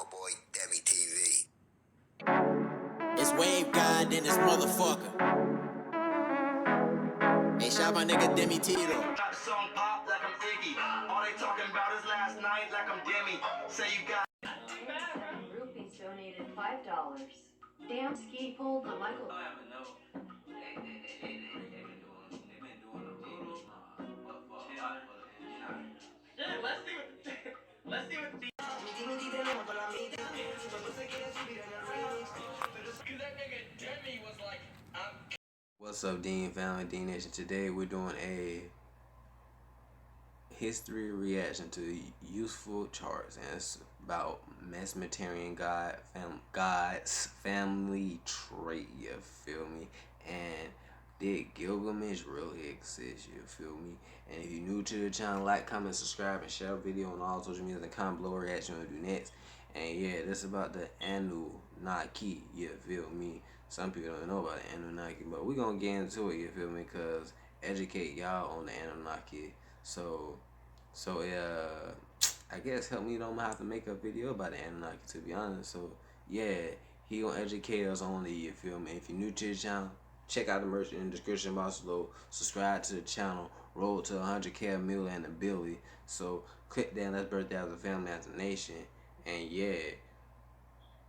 my boy DEMEGODTV. It's Wave God in this motherfucker. Hey, shout my nigga Demi Tito. Got song pop like I'm Iggy. All they talking about is last night like I'm Demi. Say you got. Groupies donated $5. Damn ski pulled the Michael. Let's see what the What's up, Dean family, Dean Nation? Today we're doing a history reaction to useful charts, and it's about Mesopotamian gods family tree. You feel me? And did Gilgamesh really exist? You feel me? And if you're new to the channel, like, comment, subscribe, and share the video on all social media, and comment below what reaction you want to do next. And yeah, this is about the Anunnaki. You feel me? Some people don't know about the Anunnaki, but we're gonna get into it. You feel me? Cause educate y'all on the Anunnaki. So I guess help me. Don't have to make a video about the Anunnaki, to be honest. So yeah, he gonna educate us on it. You feel me? If you're new to the channel, check out the merch in the description box below. Subscribe to the channel. Roll to 100K million and a billion. So click that. Let's birthday as a family, as a nation. And yeah,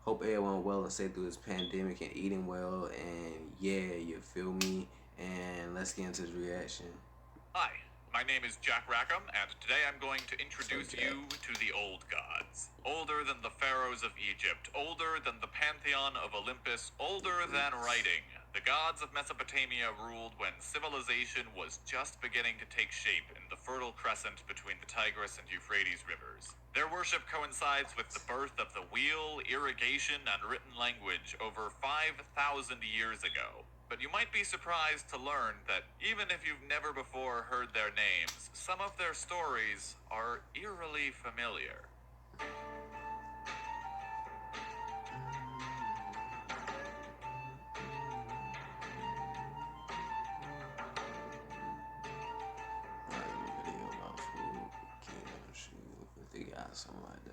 hope everyone well and safe through this pandemic and eating well. And yeah, you feel me? And let's get into the reaction. Hi, my name is Jack Rackham, and today I'm going to introduce you to the old gods. Older than the pharaohs of Egypt, older than the pantheon of Olympus, older than writing. The gods of Mesopotamia ruled when civilization was just beginning to take shape in the Fertile Crescent between the Tigris and Euphrates rivers. Their worship coincides with the birth of the wheel, irrigation, and written language over 5,000 years ago. But you might be surprised to learn that even if you've never before heard their names, some of their stories are eerily familiar.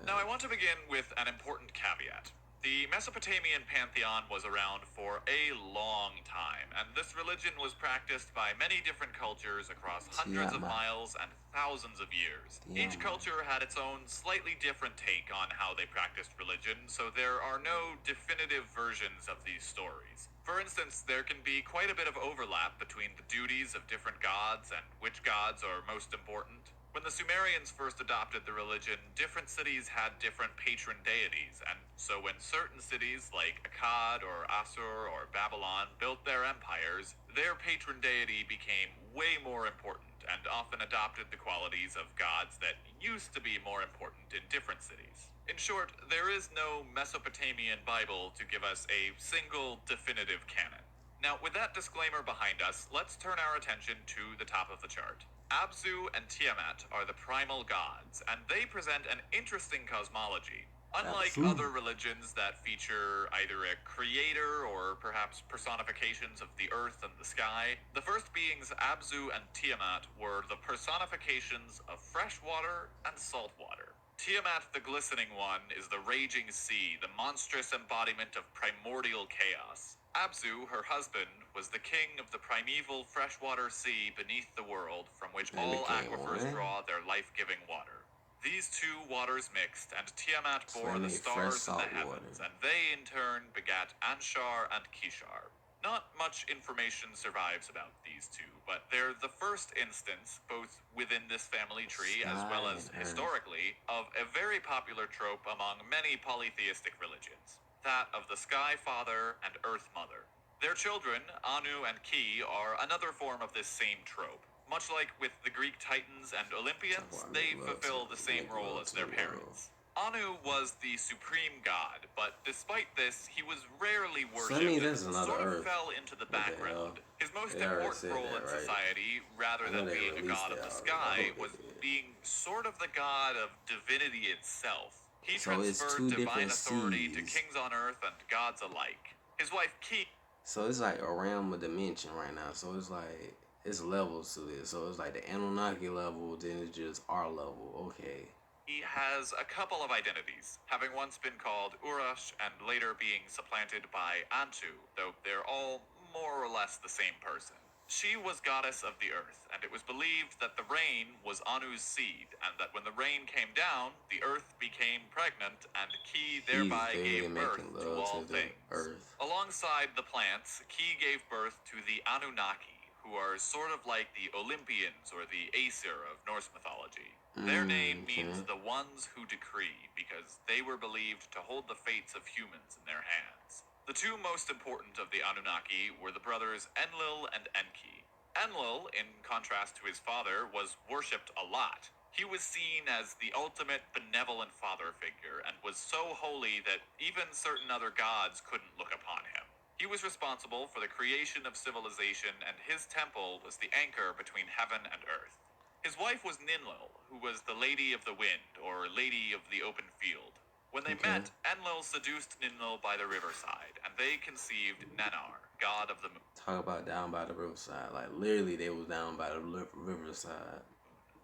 Now I want to begin with an important caveat. The Mesopotamian pantheon was around for a long time, and this religion was practiced by many different cultures across hundreds of miles and thousands of years. Each culture had its own slightly different take on how they practiced religion, so there are no definitive versions of these stories. For instance, there can be quite a bit of overlap between the duties of different gods and which gods are most important. When the Sumerians first adopted the religion, different cities had different patron deities, and so when certain cities like Akkad or Assur or Babylon built their empires, their patron deity became way more important and often adopted the qualities of gods that used to be more important in different cities. In short, there is no Mesopotamian Bible to give us a single definitive canon. Now, with that disclaimer behind us, let's turn our attention to the top of the chart. Abzu and Tiamat are the primal gods, and they present an interesting cosmology. Unlike other religions that feature either a creator or perhaps personifications of the earth and the sky, the first beings Abzu and Tiamat were the personifications of fresh water and salt water. Tiamat, the glistening one, is the raging sea, the monstrous embodiment of primordial chaos. Abzu, her husband, was the king of the primeval freshwater sea beneath the world, from which all aquifers draw their life-giving water. These two waters mixed, and Tiamat bore the stars in the heavens, and they in turn begat Anshar and Kishar. Not much information survives about these two, but they're the first instance, both within this family tree as well as historically, of a very popular trope among many polytheistic religions. That of the Sky Father and Earth Mother. Their children, Anu and Khea, are another form of this same trope. Much like with the Greek Titans and Olympians, they fulfill the same role as their parents. Anu was the supreme god, but despite this, he was rarely worshipped and sort of fell into the background. His most important role in society, rather than being a god of the sky, was being sort of the god of divinity itself. He transferred divine authority to kings on earth and gods alike. His wife Khea. So it's like a realm of dimension right now. So it's like it's levels to this. So it's like the Anunnaki level, then it's just our level. Okay. He has a couple of identities, having once been called Urash and later being supplanted by Antu, though they're all more or less the same person. She was goddess of the earth, and it was believed that the rain was Anu's seed, and that when the rain came down, the earth became pregnant, and Khea thereby gave birth to all things. Earth. Alongside the plants, Khea gave birth to the Anunnaki, who are sort of like the Olympians or the Aesir of Norse mythology. Their name means the ones who decree, because they were believed to hold the fates of humans in their hands. The two most important of the Anunnaki were the brothers Enlil and Enki. Enlil, in contrast to his father, was worshipped a lot. He was seen as the ultimate benevolent father figure, and was so holy that even certain other gods couldn't look upon him. He was responsible for the creation of civilization, and his temple was the anchor between heaven and earth. His wife was Ninlil, who was the Lady of the Wind, or Lady of the Open Field. When they met, Enlil seduced Ninlil by the riverside, and they conceived Nannar, god of the moon. Talk about down by the riverside. Like, literally, they was down by the riverside.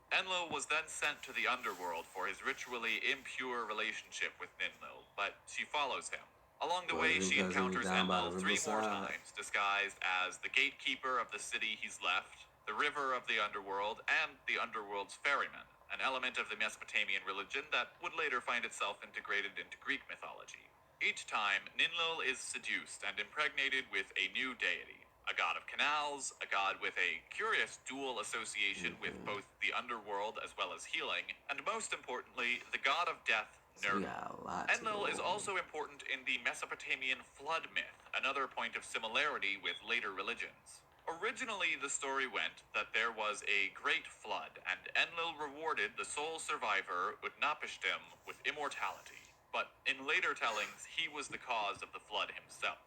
Enlil was then sent to the underworld for his ritually impure relationship with Ninlil, but she follows him. Along the way, she encounters Enlil 3 more times, disguised as the gatekeeper of the city he's left, the river of the underworld, and the underworld's ferryman, an element of the Mesopotamian religion that would later find itself integrated into Greek mythology. Each time, Ninlil is seduced and impregnated with a new deity, a god of canals, a god with a curious dual association with both the underworld as well as healing, and most importantly, the god of death, Nurgle. Enlil is also important in the Mesopotamian flood myth, another point of similarity with later religions. Originally, the story went that there was a great flood, and Enlil rewarded the sole survivor, Utnapishtim, with immortality. But in later tellings, he was the cause of the flood himself.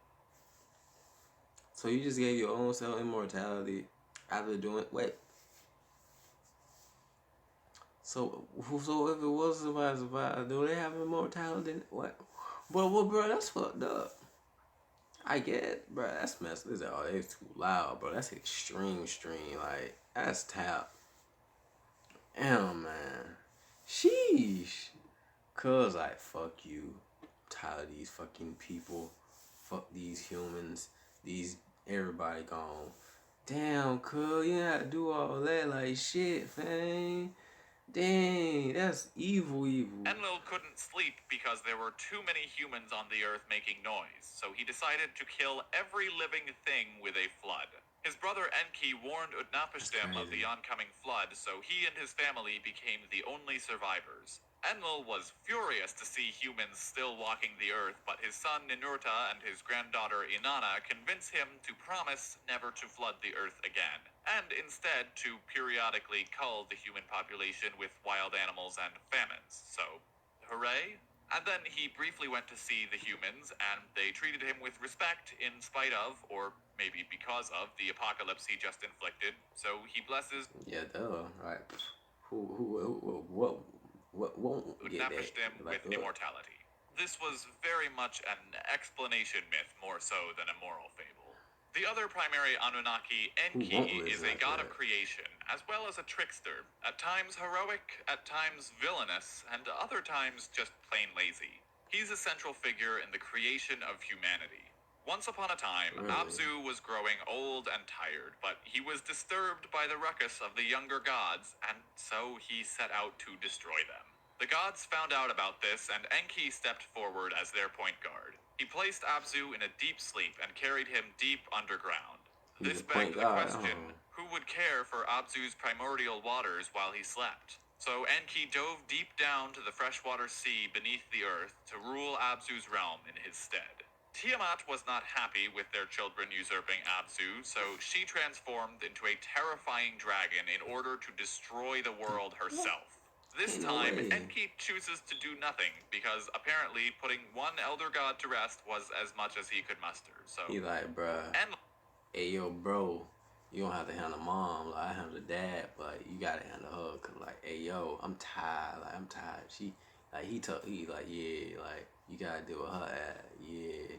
So you just gave your own self immortality after doing... Wait. So if it was somebody survived, do they have immortality? What? Bro, that's fucked up. I get, bro, that's messed. It's too loud, bro. That's extreme. Like, that's tap. Damn, man. Sheesh. Cause like, fuck you. I'm tired of these fucking people. Fuck these humans. Everybody gone. Damn, cuz, you gotta do all that. Like, shit, fam. Dang, that's evil. Enlil couldn't sleep because there were too many humans on the earth making noise, so he decided to kill every living thing with a flood. His brother Enki warned Utnapishtim of the oncoming flood, so he and his family became the only survivors. Enlil was furious to see humans still walking the earth, but his son Ninurta and his granddaughter Inanna convince him to promise never to flood the earth again, and instead to periodically cull the human population with wild animals and famines. So, hooray? And then he briefly went to see the humans, and they treated him with respect in spite of, or maybe because of, the apocalypse he just inflicted. So he blesses... Yeah, duh, right. What won't get that? With immortality. This was very much an explanation myth more so than a moral fable. The other primary Anunnaki, Enki, is a god of creation, as well as a trickster, at times heroic, at times villainous, and other times just plain lazy. He's a central figure in the creation of humanity. Once upon a time, Abzu was growing old and tired, but he was disturbed by the ruckus of the younger gods, and so he set out to destroy them. The gods found out about this, and Enki stepped forward as their point guard. He placed Abzu in a deep sleep and carried him deep underground. This begged the question, who would care for Abzu's primordial waters while he slept? So Enki dove deep down to the freshwater sea beneath the earth to rule Abzu's realm in his stead. Tiamat was not happy with their children usurping Abzu, so she transformed into a terrifying dragon in order to destroy the world herself. This time, Enki chooses to do nothing, because apparently putting one elder god to rest was as much as he could muster, so... He like, bruh, hey, yo, bro, you don't have to handle mom, like, I handle dad, but you gotta handle her, cause, like, hey, yo, I'm tired, She, like, he like, yeah, like, you gotta deal with her ass, yeah.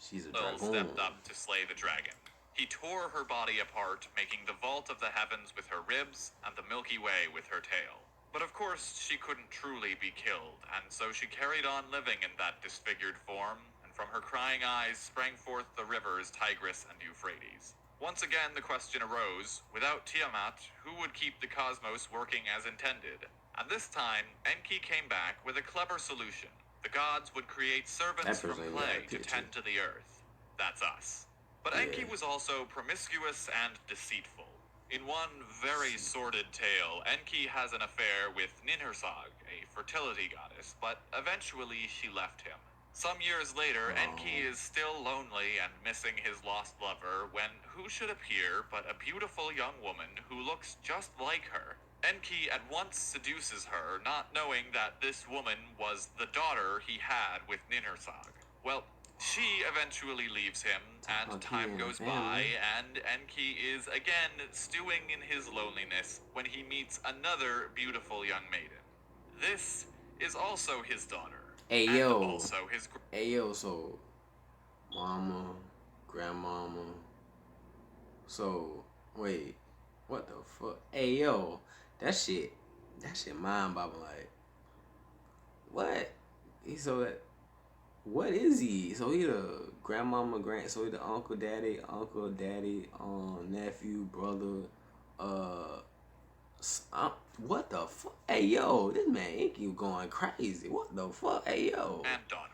She's a dragon. Stepped up to slay the dragon. He tore her body apart, making the vault of the heavens with her ribs and the Milky Way with her tail. But of course, she couldn't truly be killed, and so she carried on living in that disfigured form, and from her crying eyes sprang forth the rivers Tigris and Euphrates. Once again, the question arose, without Tiamat, who would keep the cosmos working as intended? And this time, Enki came back with a clever solution. The gods would create servants from clay to tend to the earth. That's us. But Enki was also promiscuous and deceitful. In one very sordid tale, Enki has an affair with Ninhursag, a fertility goddess, but eventually she left him. Some years later, Enki is still lonely and missing his lost lover when who should appear but a beautiful young woman who looks just like her. Enki at once seduces her, not knowing that this woman was the daughter he had with Ninhursag. Well, she eventually leaves him, and time goes by, and Enki is again stewing in his loneliness when he meets another beautiful young maiden. This is also his daughter. Also his so mama, grandmama. So wait, what the fuck? That shit mind boggling. Like, what? What is he? So he the grandmama, so he the uncle, daddy, nephew, brother, what the fuck? This man Enki going crazy. What the fuck? And daughter.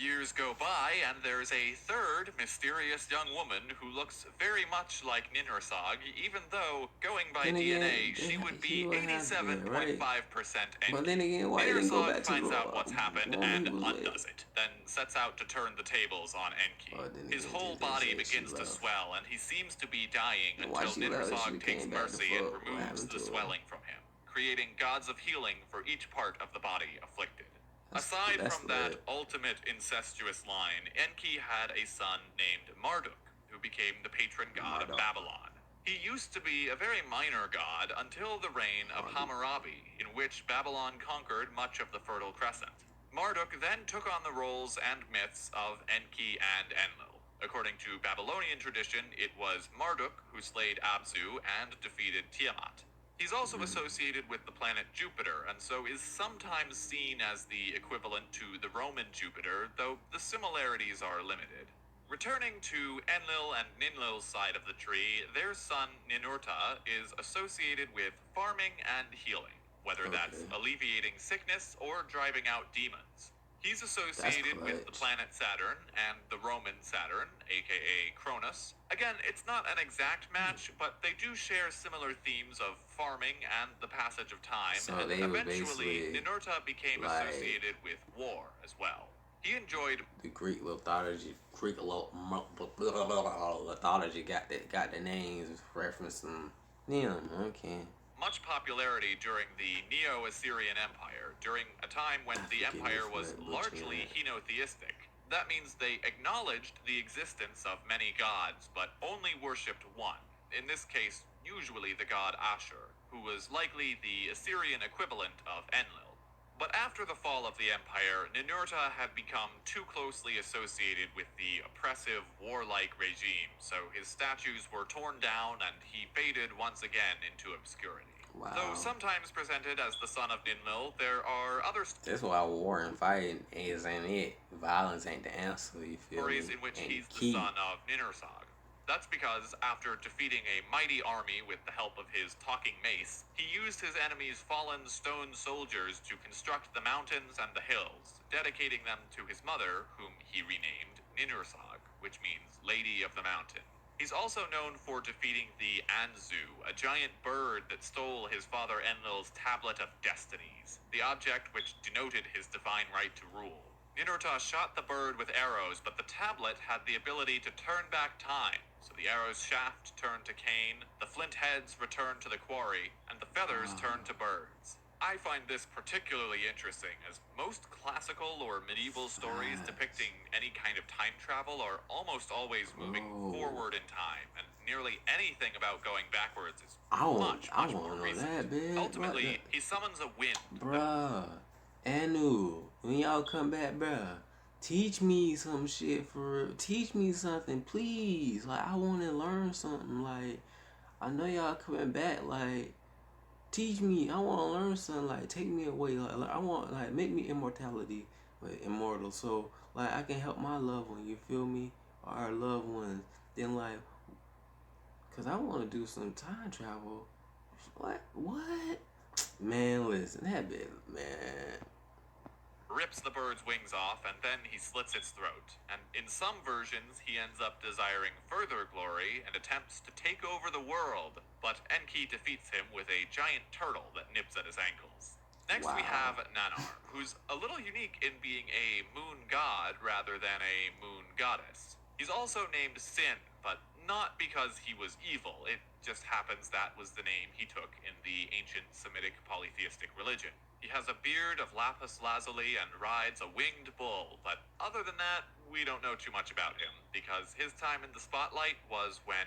Years go by, and there's a third mysterious young woman who looks very much like Ninhursag, even though, going by DNA, she would be 87.5% Enki. But then again, why didn't go back to finds out what's happened and undoes it, then sets out to turn the tables on Enki. His whole body begins to swell, and he seems to be dying until Ninhursag takes mercy and removes the swelling from him, creating gods of healing for each part of the body afflicted. Aside from that ultimate incestuous line, Enki had a son named Marduk, who became the patron god of Babylon. He used to be a very minor god until the reign of Hammurabi, in which Babylon conquered much of the Fertile Crescent. Marduk then took on the roles and myths of Enki and Enlil. According to Babylonian tradition, it was Marduk who slayed Abzu and defeated Tiamat. He's also associated with the planet Jupiter, and so is sometimes seen as the equivalent to the Roman Jupiter, though the similarities are limited. Returning to Enlil and Ninlil's side of the tree, their son Ninurta is associated with farming and healing, whether that's alleviating sickness or driving out demons. He's associated with the planet Saturn and the Roman Saturn, aka Cronus. Again, it's not an exact match, but they do share similar themes of farming and the passage of time, and eventually Ninurta became associated with war as well. He enjoyed the Greek lithology got the names referencing them. Okay. Much popularity during the Neo-Assyrian Empire, during a time when the empire was largely henotheistic. That means they acknowledged the existence of many gods, but only worshipped one. In this case, usually the god Ashur, who was likely the Assyrian equivalent of Enlil. But after the fall of the empire, Ninurta had become too closely associated with the oppressive, warlike regime, so his statues were torn down and he faded once again into obscurity. Wow. Though sometimes presented as the son of Ninlil, there are other That's why war and fighting ain't it. Violence ain't the answer, you feel stories me? in which he's the son of Ninhursag. That's because after defeating a mighty army with the help of his talking mace, he used his enemy's fallen stone soldiers to construct the mountains and the hills, dedicating them to his mother, whom he renamed Ninhursag, which means Lady of the Mountain. He's also known for defeating the Anzu, a giant bird that stole his father Enlil's Tablet of Destinies, the object which denoted his divine right to rule. Ninurta shot the bird with arrows, but the tablet had the ability to turn back time, so the arrow's shaft turned to cane, the flint heads returned to the quarry, and the feathers turned to birds. I find this particularly interesting, as most classical or medieval stories depicting any kind of time travel are almost always moving forward in time, and nearly anything about going backwards is much more recent. Ultimately, he summons a wind. Bruh, Anu, when y'all come back, bruh, teach me some shit for real. Teach me something, please. Like, I want to learn something. Like, I know y'all coming back. Like, teach me. I want to learn something. Like, take me away. Like I want, like, make me immortal. So like I can help my loved one. You feel me? Or our loved ones. Then like, cause I want to do some time travel. What? What? Man, listen, that bit, man. Rips the bird's wings off, and then he slits its throat. And in some versions, he ends up desiring further glory and attempts to take over the world, but Enki defeats him with a giant turtle that nips at his ankles. Next we have Nanar, who's a little unique in being a moon god rather than a moon goddess. He's also named Sin, but not because he was evil. It just happens that was the name he took in the ancient Semitic polytheistic religion. He has a beard of lapis lazuli and rides a winged bull, but other than that, we don't know too much about him, because his time in the spotlight was when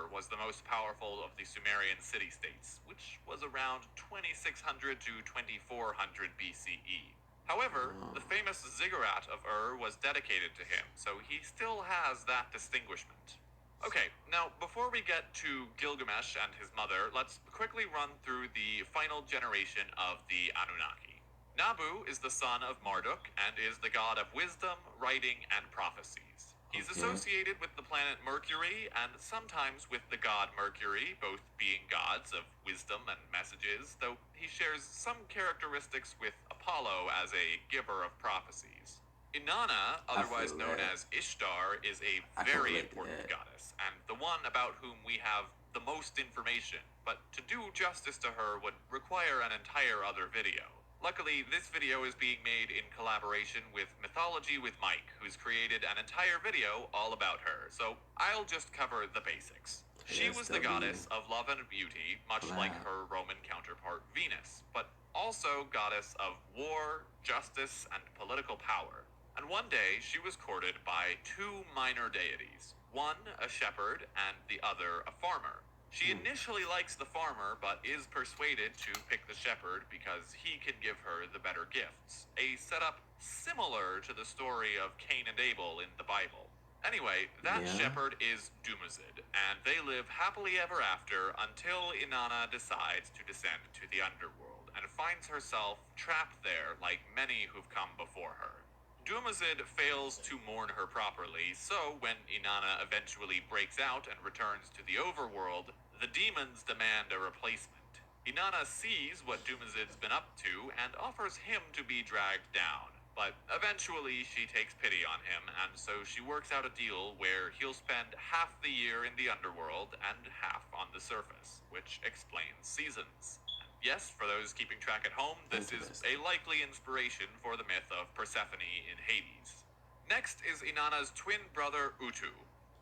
was the most powerful of the Sumerian city-states, which was around 2600 to 2400 BCE. However, the famous ziggurat of was dedicated to him, so he still has that distinguishment. Okay, now before we get to Gilgamesh and his mother, let's quickly run through the final generation of the Anunnaki. Nabu is the son of Marduk and is the god of wisdom, writing, and prophecies. He's associated with the planet Mercury and sometimes with the god Mercury, both being gods of wisdom and messages, though he shares some characteristics with Apollo as a giver of prophecies. Inanna, otherwise known as Ishtar, is a very important goddess, and the one about whom we have the most information, but to do justice to her would require an entire other video. Luckily, this video is being made in collaboration with Mythology with Mike, who's created an entire video all about her, so I'll just cover the basics. She was the goddess of love and beauty, much like her Roman counterpart Venus, but also goddess of war, justice, and political power. And one day, she was courted by two minor deities, one a shepherd and the other a farmer. She initially likes the farmer, but is persuaded to pick the shepherd because he can give her the better gifts, a setup similar to the story of Cain and Abel in the Bible. Anyway, that shepherd is Dumuzid, and they live happily ever after until Inanna decides to descend to the underworld and finds herself trapped there like many who've come before her. Dumuzid fails to mourn her properly, so when Inanna eventually breaks out and returns to the overworld, the demons demand a replacement. Inanna sees what Dumuzid's been up to and offers him to be dragged down, but eventually she takes pity on him, and so she works out a deal where he'll spend half the year in the underworld and half on the surface, which explains seasons. Yes, for those keeping track at home, this is a likely inspiration for the myth of Persephone in Hades. Next is Inanna's twin brother Utu.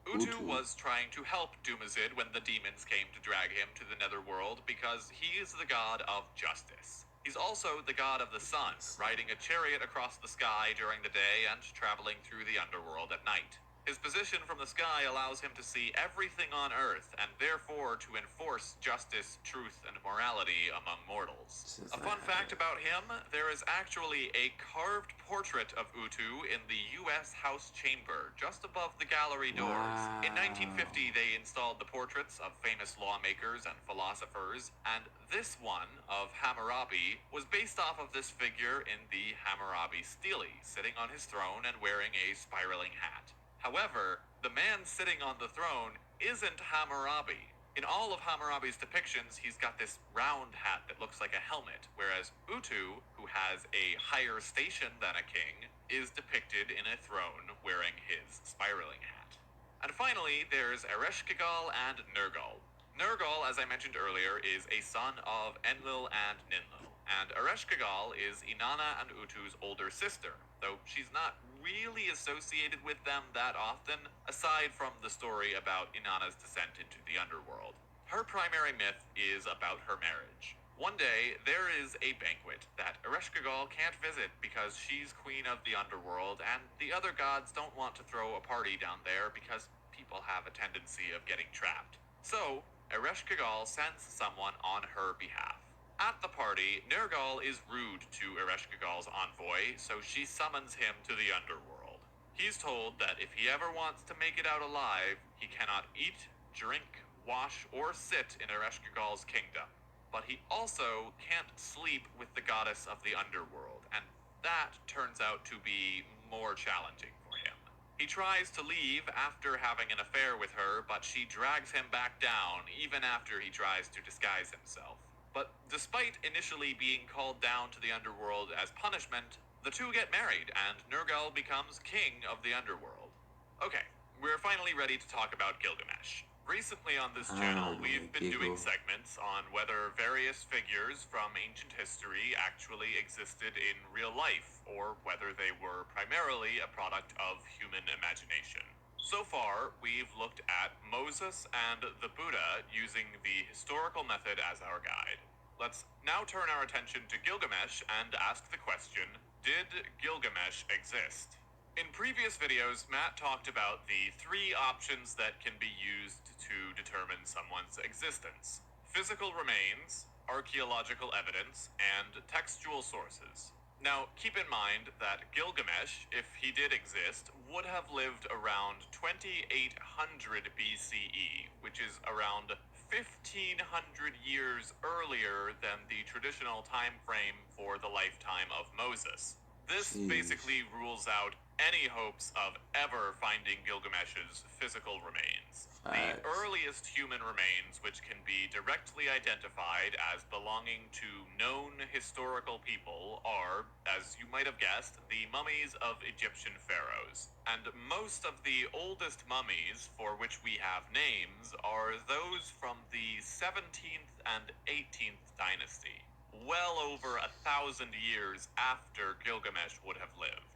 Utu was trying to help Dumuzid when the demons came to drag him to the netherworld because he is the god of justice. He's also the god of the sun, riding a chariot across the sky during the day and traveling through the underworld at night. His position from the sky allows him to see everything on Earth, and therefore to enforce justice, truth, and morality among mortals. A fun fact about him, there is actually a carved portrait of Utu in the U.S. House chamber, just above the gallery doors. In 1950, they installed the portraits of famous lawmakers and philosophers, and this one, of Hammurabi, was based off of this figure in the Hammurabi stele, sitting on his throne and wearing a spiraling hat. However, the man sitting on the throne isn't Hammurabi. In all of Hammurabi's depictions, he's got this round hat that looks like a helmet, whereas Utu, who has a higher station than a king, is depicted in a throne wearing his spiraling hat. And finally, there's Ereshkigal and Nergal. Nergal, as I mentioned earlier, is a son of Enlil and Ninlil, and Ereshkigal is Inanna and Utu's older sister, though she's not really associated with them that often, aside from the story about Inanna's descent into the underworld. Her primary myth is about her marriage. One day, there is a banquet that Ereshkigal can't visit because she's queen of the underworld, and the other gods don't want to throw a party down there because people have a tendency of getting trapped. So, Ereshkigal sends someone on her behalf. At the party, Nergal is rude to Ereshkigal's envoy, so she summons him to the underworld. He's told that if he ever wants to make it out alive, he cannot eat, drink, wash, or sit in Ereshkigal's kingdom. but he also can't sleep with the goddess of the underworld, and that turns out to be more challenging for him. He tries to leave after having an affair with her, but she drags him back down even after he tries to disguise himself. But despite initially being called down to the underworld as punishment, the two get married and Nergal becomes king of the underworld. Okay, we're finally ready to talk about Gilgamesh. Recently on this channel, we've been doing segments on whether various figures from ancient history actually existed in real life, or whether they were primarily a product of human imagination. So far, we've looked at Moses and the Buddha using the historical method as our guide. Let's now turn our attention to Gilgamesh and ask the question, did Gilgamesh exist? In previous videos, Matt talked about the three options that can be used to determine someone's existence: physical remains, archaeological evidence, and textual sources. Now, keep in mind that Gilgamesh, if he did exist, would have lived around 2800 BCE, which is around 1500 years earlier than the traditional time frame for the lifetime of Moses. This basically rules out any hopes of ever finding Gilgamesh's physical remains. The earliest human remains which can be directly identified as belonging to known historical people are, as you might have guessed, the mummies of Egyptian pharaohs. And most of the oldest mummies for which we have names are those from the 17th and 18th dynasty, well over 1,000 years after Gilgamesh would have lived.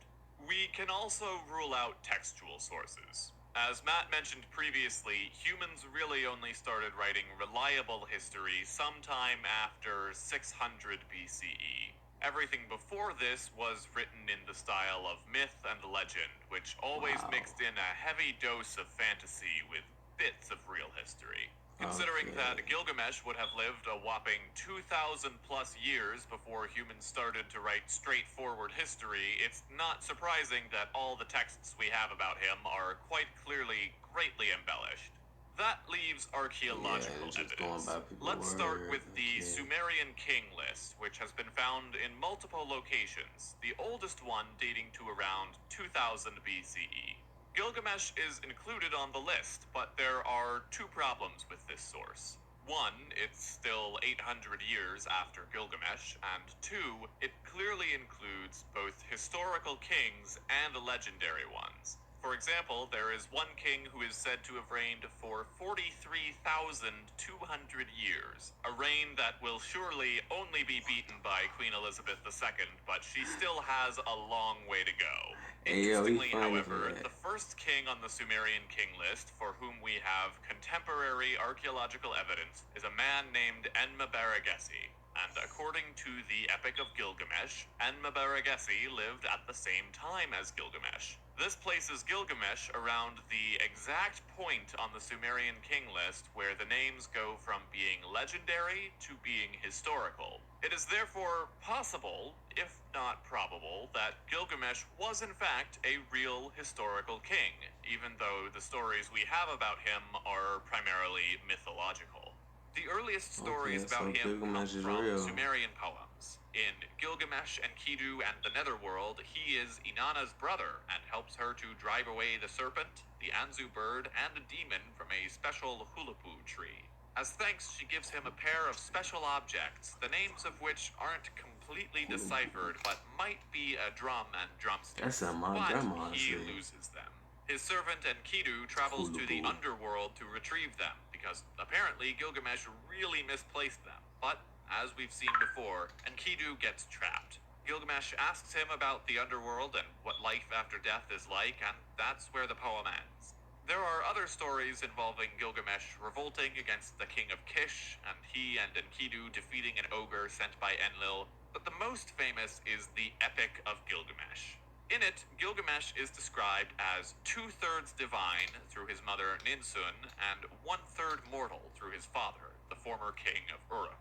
We can also rule out textual sources. As Matt mentioned previously, humans really only started writing reliable history sometime after 600 BCE. Everything before this was written in the style of myth and legend, which always mixed in a heavy dose of fantasy with bits of real history. Considering that Gilgamesh would have lived a whopping 2,000 plus years before humans started to write straightforward history, it's not surprising that all the texts we have about him are quite clearly greatly embellished. That leaves archaeological evidence. Let's start with the Sumerian king list, which has been found in multiple locations, the oldest one dating to around 2000 BCE. Gilgamesh is included on the list, but there are two problems with this source. One, it's still 800 years after Gilgamesh, and two, it clearly includes both historical kings and legendary ones. For example, there is one king who is said to have reigned for 43,200 years, a reign that will surely only be beaten by Queen Elizabeth II, but she still has a long way to go. Interestingly, however, the first king on the Sumerian king list for whom we have contemporary archaeological evidence is a man named Enmebaragesi. And according to the Epic of Gilgamesh, Enmebaragesi lived at the same time as Gilgamesh. This places Gilgamesh around the exact point on the Sumerian king list where the names go from being legendary to being historical. It is therefore possible, if not probable, that Gilgamesh was in fact a real historical king, even though the stories we have about him are primarily mythological. The earliest stories about him come from Sumerian poems. In Gilgamesh and Enkidu and the Netherworld, he is Inanna's brother and helps her to drive away the serpent, the Anzu bird, and a demon from a special hulapu tree. As thanks, she gives him a pair of special objects, the names of which aren't completely deciphered, but might be a drum and drumstick. But he loses them. His servant Enkidu travels to the underworld to retrieve them, because apparently Gilgamesh really misplaced them. But, as we've seen before, Enkidu gets trapped. Gilgamesh asks him about the underworld and what life after death is like, and that's where the poem ends. There are other stories involving Gilgamesh revolting against the king of Kish, and he and Enkidu defeating an ogre sent by Enlil, but the most famous is the Epic of Gilgamesh. In it, Gilgamesh is described as 2/3 divine through his mother Ninsun and 1/3 mortal through his father, the former king of Uruk.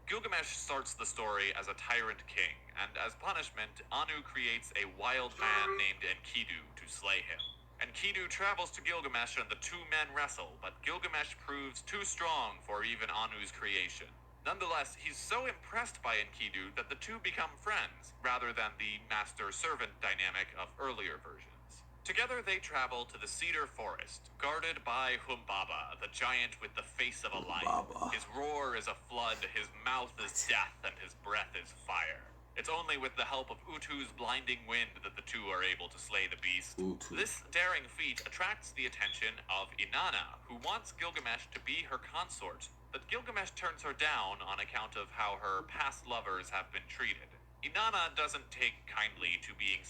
Gilgamesh starts the story as a tyrant king, and as punishment, Anu creates a wild man named Enkidu to slay him. Enkidu travels to Gilgamesh and the two men wrestle, but Gilgamesh proves too strong for even Anu's creation. Nonetheless, he's so impressed by Enkidu that the two become friends, rather than the master-servant dynamic of earlier versions. Together they travel to the cedar forest, guarded by Humbaba, the giant with the face of a lion. His roar is a flood, his mouth is death, and his breath is fire. It's only with the help of Utu's blinding wind that the two are able to slay the beast. This daring feat attracts the attention of Inanna, who wants Gilgamesh to be her consort, but Gilgamesh turns her down on account of how her past lovers have been treated. Inanna doesn't take kindly to being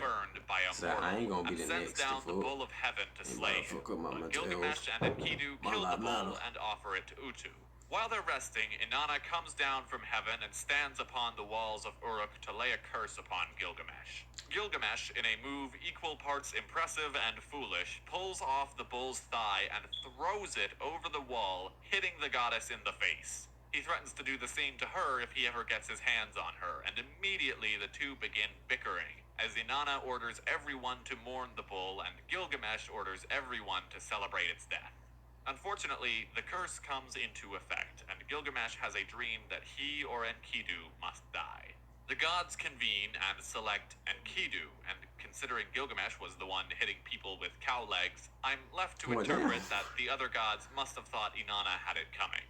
burned by a mortal and sends down the bull of heaven to slay him. But Gilgamesh and Enkidu kill the bull and offer it to Utu. While they're resting, Inanna comes down from heaven and stands upon the walls of Uruk to lay a curse upon Gilgamesh. Gilgamesh, in a move equal parts impressive and foolish, pulls off the bull's thigh and throws it over the wall, hitting the goddess in the face. He threatens to do the same to her if he ever gets his hands on her, and immediately the two begin bickering, as Inanna orders everyone to mourn the bull and Gilgamesh orders everyone to celebrate its death. Unfortunately, the curse comes into effect, and Gilgamesh has a dream that he or Enkidu must die. The gods convene and select Enkidu, and considering Gilgamesh was the one hitting people with cow legs, I'm left to interpret that the other gods must have thought Inanna had it coming.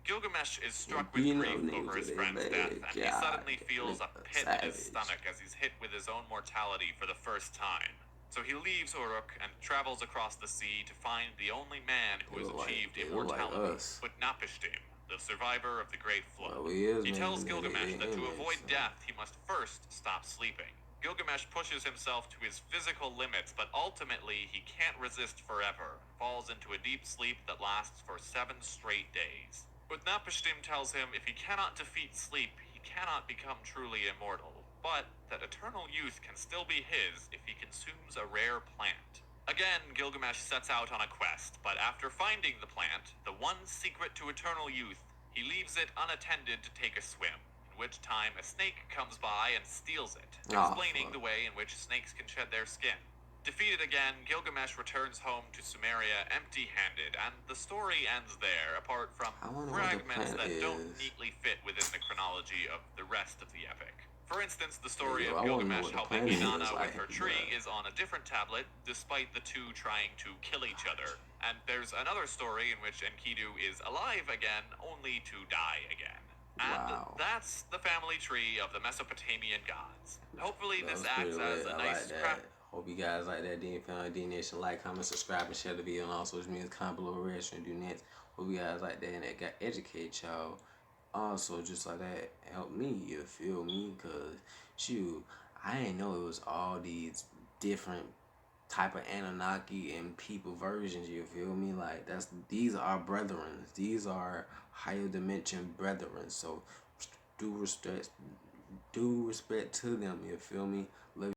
Gilgamesh is struck with grief over his friend's death, and he suddenly feels a pit in his stomach as he's hit with his own mortality for the first time. So he leaves Uruk and travels across the sea to find the only man who has achieved immortality, Utnapishtim, the survivor of the Great Flood. He tells Gilgamesh that to avoid death, he must first stop sleeping. Gilgamesh pushes himself to his physical limits, but ultimately he can't resist forever and falls into a deep sleep that lasts for 7 straight days. Utnapishtim tells him if he cannot defeat sleep, he cannot become truly immortal, but that eternal youth can still be his if he consumes a rare plant. Again, Gilgamesh sets out on a quest, but after finding the plant, the one secret to eternal youth, he leaves it unattended to take a swim, in which time a snake comes by and steals it, explaining the way in which snakes can shed their skin. Defeated again, Gilgamesh returns home to Sumeria empty-handed, and the story ends there, apart from fragments that don't neatly fit within the chronology of the rest of the epic. For instance, the story of Gilgamesh helping Inanna with her tree is on a different tablet, despite the two trying to kill each other. And there's another story in which Enkidu is alive again, only to die again. And that's the family tree of the Mesopotamian gods. Hopefully this acts as a nice Hope you guys like that. Then found D Nation, like, comment, subscribe, and share the video on all social media. Comment below where you do next. Hope you guys like that and that got educate y'all. Also, just like that, help me, you feel me? Cause shoot, I didn't know it was all these different type of Anunnaki and people versions, you feel me? Like these are brethren. These are higher dimension brethren. So do respect to them, you feel me? Love